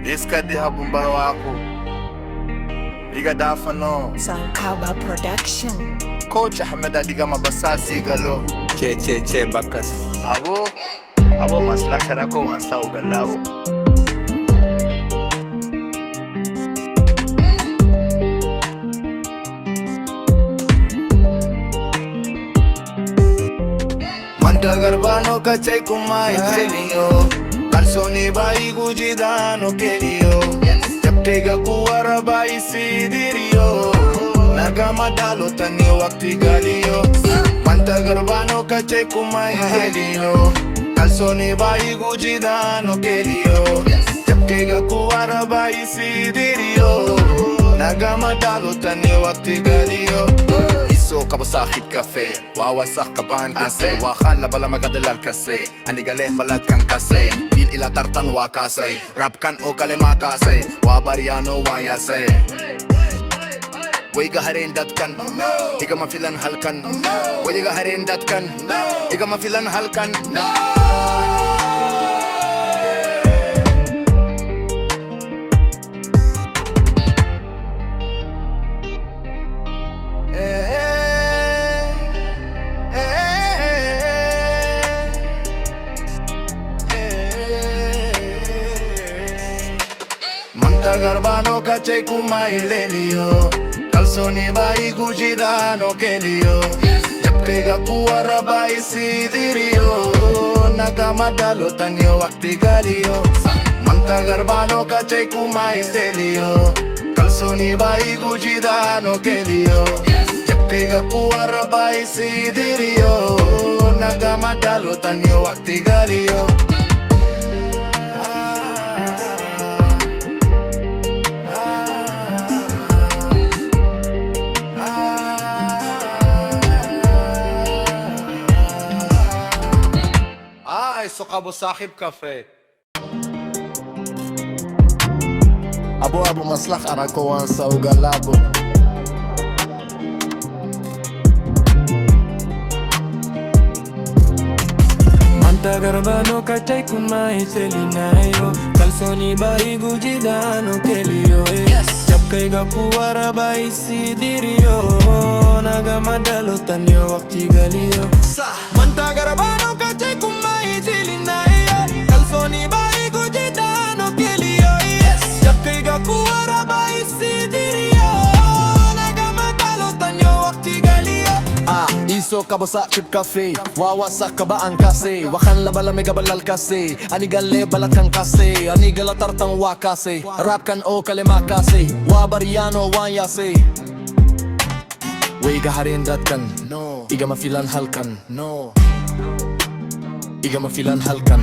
Iskadi habboon wako Iga dafano Sankaba Production. Coach Ahmed Adiga mabasasi galo Che bakas Abo maslakara ko ansa ugalaw Manta garbano kache kumay seliyo Kalsoni bai gujidano keliyo Japtega kuwara bai sidiriyo Nagama dalo tani wakti galiyo Manta garbano kache kumay seliyo Kalsoni bai gujidano keliyo Japtega kuwara bai sidiriyo Nagama dalo tani wakti galiyo Heeso kabasakit kafe Wawasak kabahan kasi Wakan la bala magadalal kasi Anigale balat kang kasi Bil ila tartan wakasay Rap kan o kalima kasi Wabariano wayasay Way gaharindat kan Iga mafilan halkan Way gaharindat kan Iga mafilan halkan Garbano kache kumay leliyo Kalsoni bai gujidano keliyo Japtega kuwara bai sidiriyo Nagama dalo tanyo wakti galiyo Manta garbano kache kumay leliyo Kalsoni bai gujidano keliyo Japtega kuwara bai sidiriyo Nagama dalo tanyo wakti galiyo Heeso kabasakit kafe Abo maslak arakoan sa ugalabo Manta garbano kachay kumay selinayo Kalsoni bai gujidano keliyo Japkay gapuwara bai sidiriyo Nagama dalo tanyo wakti galiyo Manta garbano kachay kumay selinayo Kalsoni bai gujidano keliyo Japkay gapuwara bai sidiriyo Nagama dalo tanyo wakti galiyo Heeso kabasakit kafe Wawasak kabaan kasi Wakan la bala megabalal kasi Anigale balat kang kasi Anigala tartang wakase Rap kan o kalima kasi Wabariano wayase Way gaharindat kan Iga mafilan halkan Iga mafilan halkan